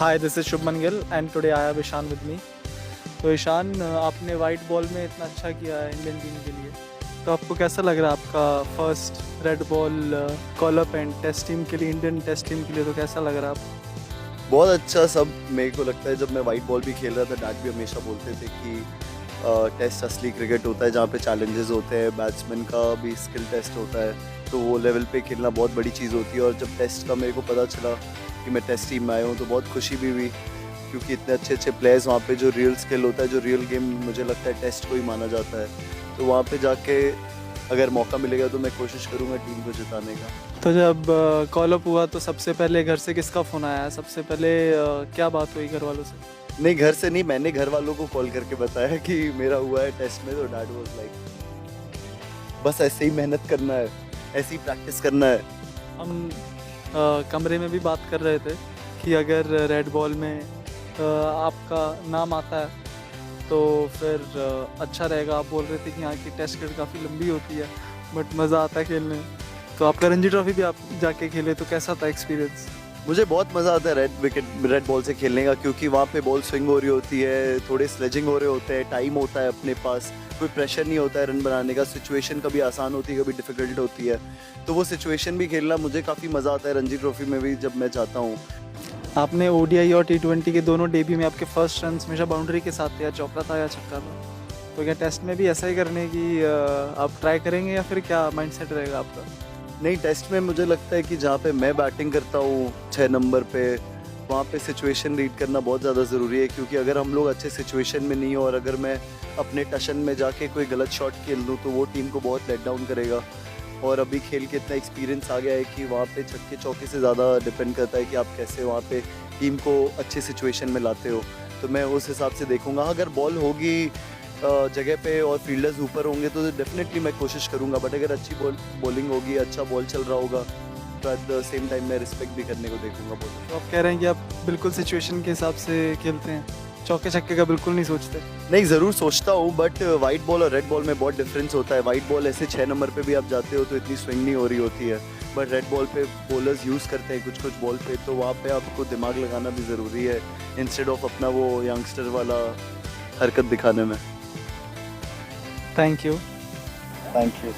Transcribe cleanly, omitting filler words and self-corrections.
Hi, this is Shubman Gill and today I have Ishan with me. तो ईशान, आपने white ball में इतना अच्छा किया है इंडियन टीम के लिए, तो आपको कैसा लग रहा है आपका first red ball call up and test team के लिए, इंडियन टेस्ट टीम के लिए, तो कैसा लग रहा है आपको? बहुत अच्छा सब मेरे को लगता है। जब मैं वाइट बॉल भी खेल रहा था, डैड भी हमेशा बोलते थे कि टेस्ट असली क्रिकेट होता है जहाँ पे चैलेंजेस होते हैं, बैट्समैन का भी स्किल टेस्ट होता है, तो वो लेवल पे खेलना बहुत बड़ी चीज़ होती है। और जब टेस्ट का मेरे को पता चला कि मैं टेस्ट टीम में आया हूँ तो बहुत खुशी भी हुई, क्योंकि इतने अच्छे अच्छे प्लेयर्स वहाँ पे, जो रियल स्किल होता है, जो रियल गेम मुझे लगता है टेस्ट को ही माना जाता है। तो वहाँ पे जाके अगर मौका मिलेगा तो मैं कोशिश करूँगा टीम को जिताने का। तो जब कॉल अप हुआ तो सबसे पहले घर से किसका फ़ोन आया? सबसे पहले क्या बात हुई घर वालों से? नहीं, घर से नहीं, मैंने घर वालों को कॉल करके बताया कि मेरा हुआ है टेस्ट में। तो डैड वाज लाइक बस ऐसे ही मेहनत करना है, ऐसे ही प्रैक्टिस करना है। हम कमरे में भी बात कर रहे थे कि अगर रेड बॉल में आपका नाम आता है तो फिर अच्छा रहेगा। आप बोल रहे थे कि यहाँ की टेस्ट क्रिकेट काफ़ी लंबी होती है बट मज़ा आता है खेलने में। तो आपका रणजी ट्रॉफी भी आप जाके खेले, तो कैसा था एक्सपीरियंस? मुझे बहुत मज़ा आता है रेड बॉल से खेलने का, क्योंकि वहाँ पे बॉल स्विंग हो रही होती है, थोड़े स्लेजिंग हो रहे होते हैं, टाइम होता है अपने पास, कोई प्रेशर नहीं होता है रन बनाने का। सिचुएशन कभी आसान होती है, कभी डिफ़िकल्ट होती है, तो वो सिचुएशन भी खेलना मुझे काफ़ी मज़ा आता है। रणजी ट्रॉफी में भी जब मैं जाता हूँ। आपने ओडीआई और टी20 के दोनों डेब्यू में आपके फर्स्ट रन हमेशा बाउंड्री के साथ थे, या चौका था या छक्का था, तो क्या टेस्ट में भी ऐसा ही करने की आप ट्राई करेंगे या फिर क्या माइंडसेट रहेगा आपका? नहीं, टेस्ट में मुझे लगता है कि जहाँ पे मैं बैटिंग करता हूँ 6 नंबर पे, वहाँ पे सिचुएशन रीड करना बहुत ज़्यादा ज़रूरी है, क्योंकि अगर हम लोग अच्छे सिचुएशन में नहीं हो और अगर मैं अपने टशन में जाके कोई गलत शॉट खेल दूँ तो वो टीम को बहुत लेट डाउन करेगा। और अभी खेल के इतना एक्सपीरियंस आ गया है कि वहाँ पे छक्के चौके से ज़्यादा डिपेंड करता है कि आप कैसे वहाँ पे टीम को अच्छे सिचुएशन में लाते हो। तो मैं उस हिसाब से देखूँगा, अगर बॉल होगी जगह पे और फील्डर्स ऊपर होंगे तो डेफिनेटली मैं कोशिश करूँगा। बट अगर अच्छी बॉलिंग होगी, अच्छा बॉल चल रहा होगा, तो एट द सेम टाइम मैं रिस्पेक्ट भी करने को देखूँगा बॉलर। तो आप कह रहे हैं कि आप बिल्कुल सिचुएशन के हिसाब से खेलते हैं, चौके छक्के का बिल्कुल नहीं सोचते? नहीं, ज़रूर सोचता हूँ, बट वाइट बॉल और रेड बॉल में बहुत डिफरेंस होता है। वाइट बॉल ऐसे 6 नंबर पे भी आप जाते हो तो इतनी स्विंग नहीं हो रही होती है, बट रेड बॉल पे बॉलर्स यूज़ करते हैं कुछ कुछ बॉल पे, तो वहाँ पे आपको दिमाग लगाना भी ज़रूरी है, इंस्टेड ऑफ अपना वो यंगस्टर वाला हरकत दिखाने में। Thank you. Thank you.